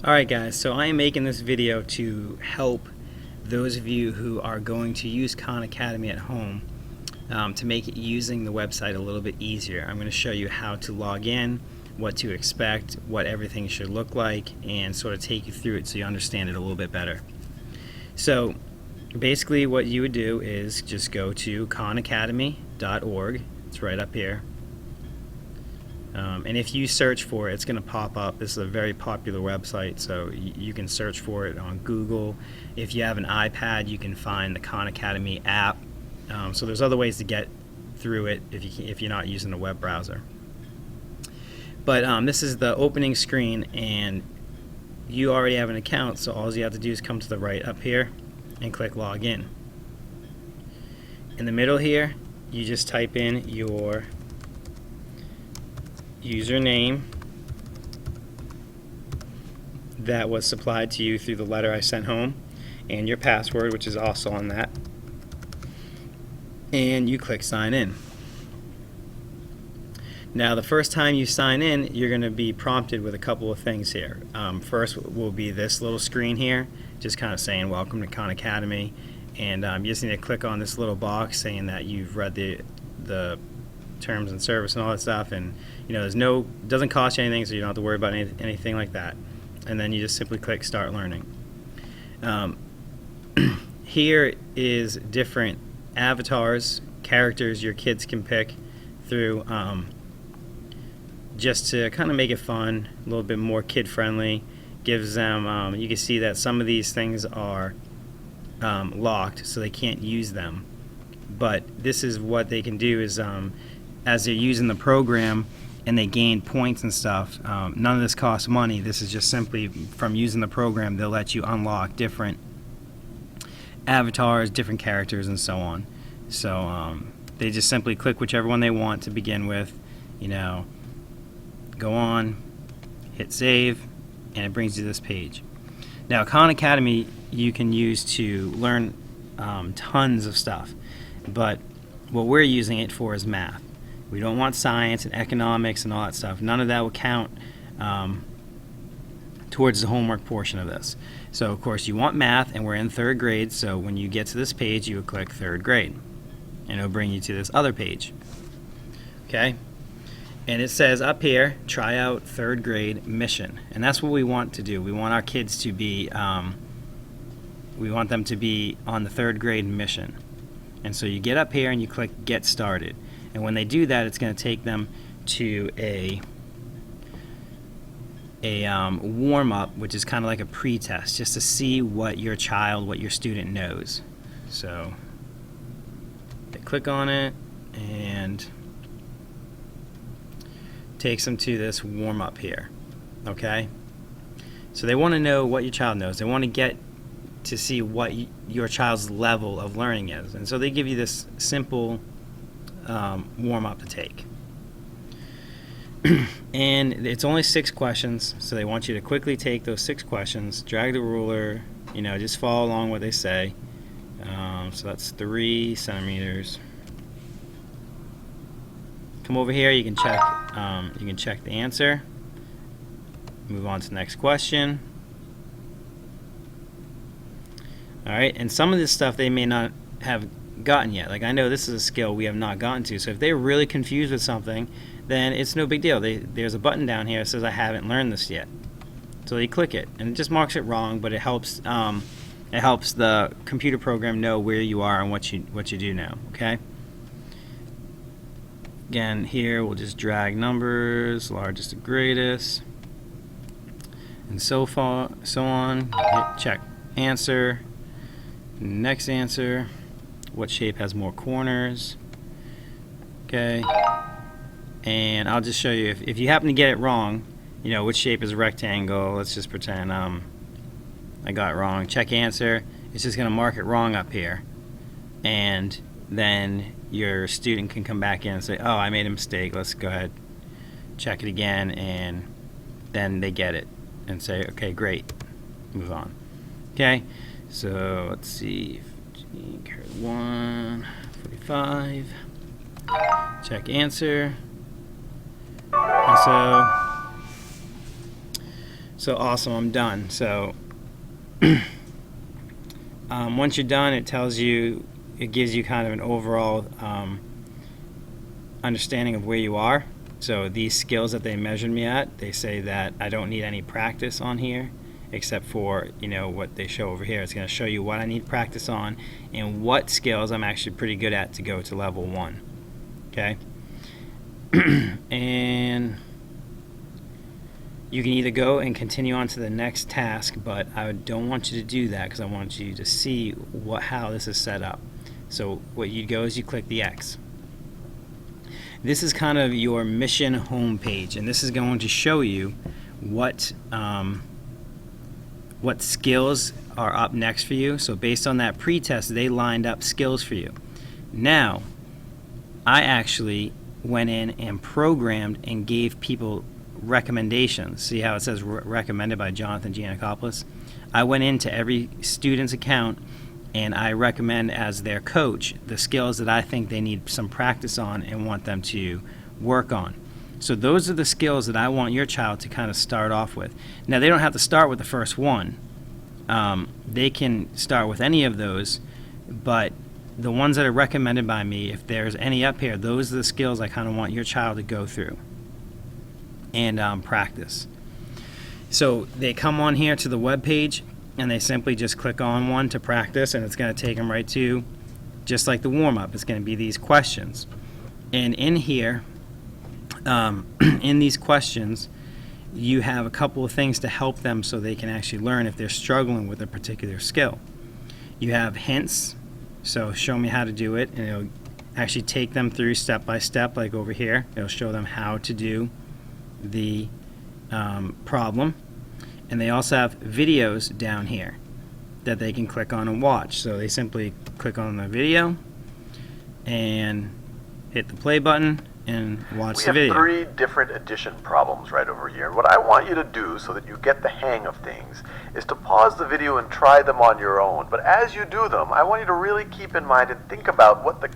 Alright guys, so I am making this video to help those of you who are going to use Khan Academy at home to make using the website a little bit easier. I'm going to show you how to log in, what to expect, what everything should look like, and sort of take you through it so you understand it a little bit better. So basically what you would do is just go to khanacademy.org. It's right up here. And if you search for it, it's going to pop up. This is a very popular website, so you can search for it on Google. If you have an iPad, you can find the Khan Academy app. So there's other ways to get through it if you're not using a web browser. But this is the opening screen, and you already have an account, so all you have to do is come to the right up here and click Login. In the middle here, you just type in your username that was supplied to you through the letter I sent home, and your password, which is also on that, and you click sign in. Now the first time you sign in, you're going to be prompted with a couple of things here. First will be this little screen here, just kind of saying welcome to Khan Academy, and you just need to click on this little box saying that you've read the terms and service and all that stuff, and doesn't cost you anything, so you don't have to worry about anything like that. And then you just simply click start learning. Here is different avatars, characters your kids can pick through, just to kind of make it fun, a little bit more kid friendly. Gives them, you can see that some of these things are locked, so they can't use them, but this is what they can do is as they're using the program and they gain points and stuff, none of this costs money. This is just simply from using the program. They'll let you unlock different avatars, different characters, and so on. So they just simply click whichever one they want to begin with, go on, hit save, and it brings you to this page. Now Khan Academy you can use to learn tons of stuff, but what we're using it for is math. We don't want science and economics and all that stuff. None of that will count towards the homework portion of this. So of course you want math, and we're in 3rd grade, so when you get to this page you would click 3rd grade, and it'll bring you to this other page. Okay? And it says up here, try out 3rd grade mission. And that's what we want to do. We want our kids to be, we want them to be on the 3rd grade mission. And so you get up here and you click get started. And when they do that, it's going to take them to a warm-up, which is kind of like a pre-test, just to see what your child, what your student knows. So they click on it, and takes them to this warm-up here. Okay? So they want to know what your child knows. They want to get to see what your child's level of learning is. And so they give you this simple warm-up to take. And it's only 6 questions, so they want you to quickly take those 6 questions, drag the ruler, just follow along what they say. So that's 3 centimeters. Come over here, you can check the answer. Move on to the next question. Alright, and some of this stuff they may not have gotten yet. Like, I know this is a skill we have not gotten to, so if they're really confused with something, then it's no big deal. There's a button down here that says I haven't learned this yet. So they click it, and it just marks it wrong, but it helps the computer program know where you are and what you do know. Okay? Again, here we'll just drag numbers, largest to greatest, and so on. Hit check answer. Next answer. What shape has more corners? Okay. And I'll just show you if you happen to get it wrong, which shape is a rectangle. Let's just pretend I got it wrong. Check answer. It's just going to mark it wrong up here, and then your student can come back in and say, oh, I made a mistake, let's go ahead, check it again, and then they get it and say, okay, great, move on. Okay, so let's see, 1, 45, check answer, and so So awesome, I'm done. So once you're done, it tells you, it gives you kind of an overall understanding of where you are. So these skills that they measured me at, they say that I don't need any practice on here, except for, you know, what they show over here. It's going to show you what I need practice on and what skills I'm actually pretty good at to go to level 1. Okay? And you can either go and continue on to the next task, but I don't want you to do that because I want you to see how this is set up. So what you'd go is you click the X. This is kind of your mission homepage, and this is going to show you what skills are up next for you. So based on that pretest, they lined up skills for you. Now, I actually went in and programmed and gave people recommendations. See how it says recommended by Jonathan Giannakopoulos? I went into every student's account and I recommend as their coach the skills that I think they need some practice on and want them to work on. So those are the skills that I want your child to kind of start off with. Now, they don't have to start with the first one. They can start with any of those, but the ones that are recommended by me, if there's any up here, those are the skills I kind of want your child to go through and practice. So they come on here to the web page and they simply just click on one to practice, and it's going to take them right to, just like the warm-up, it's going to be these questions. And in here, in these questions, you have a couple of things to help them so they can actually learn if they're struggling with a particular skill. You have hints, so show me how to do it, and it'll actually take them through step by step, like over here. It'll show them how to do the problem. And they also have videos down here that they can click on and watch. So they simply click on the video and hit the play button and watch the video. We have 3 different addition problems right over here. What I want you to do so that you get the hang of things is to pause the video and try them on your own. But as you do them, I want you to really keep in mind and think about what the...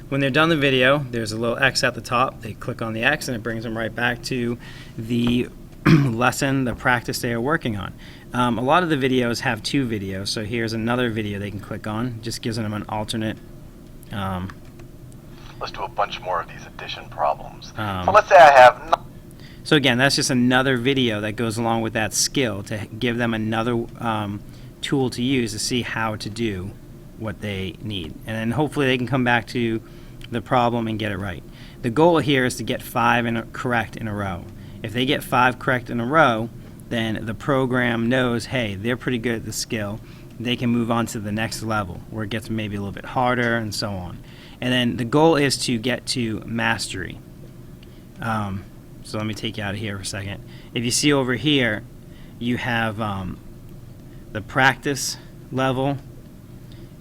When they're done the video, there's a little X at the top. They click on the X and it brings them right back to the lesson, the practice they are working on. A lot of the videos have 2 videos, so here's another video they can click on. Just gives them an alternate. Let's do a bunch more of these addition problems. So let's say I have... So again, that's just another video that goes along with that skill to give them another tool to use to see how to do what they need. And then hopefully they can come back to the problem and get it right. The goal here is to get 5 correct in a row. If they get 5 correct in a row, then the program knows, hey, they're pretty good at the skill. They can move on to the next level where it gets maybe a little bit harder and so on. And then the goal is to get to mastery. So let me take you out of here for a second. If you see over here, you have the practice level,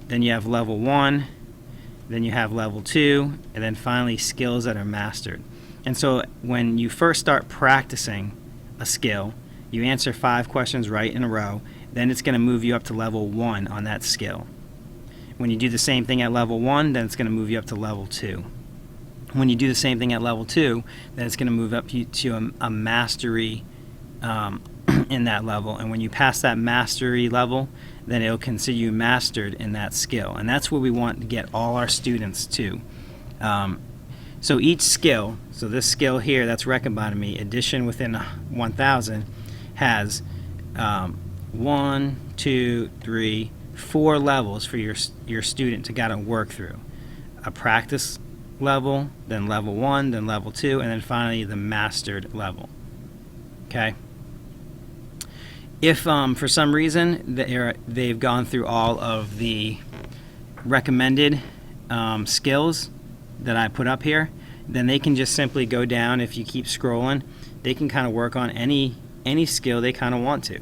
then you have level 1, then you have level 2, and then finally skills that are mastered. And so when you first start practicing a skill, you answer 5 questions right in a row, then it's going to move you up to level 1 on that skill. When you do the same thing at level 1, then it's going to move you up to level 2. When you do the same thing at level 2, then it's going to move up to a mastery in that level. And when you pass that mastery level, then it'll consider you mastered in that skill. And that's what we want to get all our students to. So each skill, so this skill here that's recommended me, addition within 1,000, has 1, 2, 3, 4 levels for your student to gotta work through. A practice level, then level 1, then level 2, and then finally the mastered level. Okay? If for some reason they've gone through all of the recommended skills that I put up here, then they can just simply go down. If you keep scrolling, they can kind of work on any skill they kind of want to,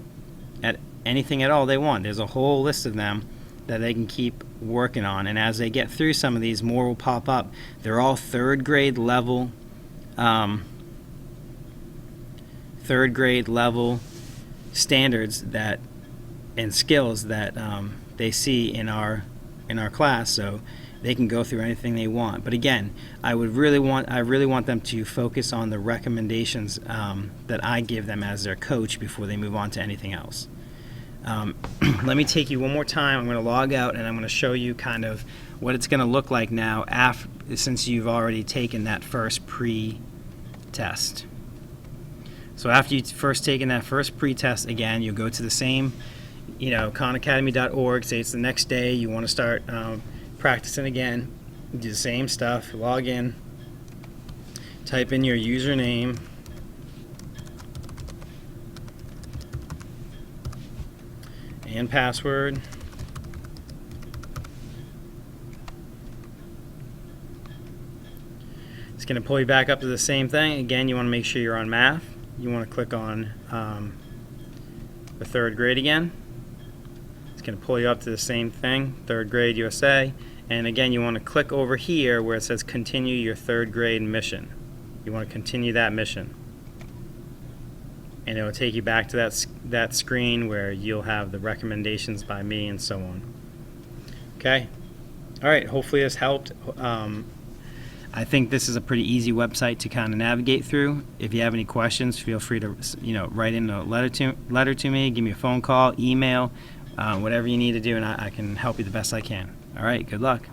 at anything at all they want. There's a whole list of them that they can keep working on, and as they get through some of these, more will pop up. They're all third grade level standards that and skills that they see in our class. So they can go through anything they want. But again, I really want them to focus on the recommendations that I give them as their coach before they move on to anything else. Let me take you one more time. I'm going to log out and I'm going to show you kind of what it's going to look like now since you've already taken that first pre-test. So after you've first taken that first pre-test, again, you'll go to the same, khanacademy.org, say it's the next day, you want to start practicing again, do the same stuff, log in, type in your username, and password. It's going to pull you back up to the same thing. Again, you want to make sure you're on math. You want to click on the third grade again. It's going to pull you up to the same thing, third grade USA. And again, you want to click over here where it says continue your third grade mission. You want to continue that mission. And it will take you back to that screen where you'll have the recommendations by me and so on. Okay? All right, hopefully this helped. I think this is a pretty easy website to kind of navigate through. If you have any questions, feel free to write in a letter to me, give me a phone call, email, whatever you need to do, and I can help you the best I can. All right, good luck.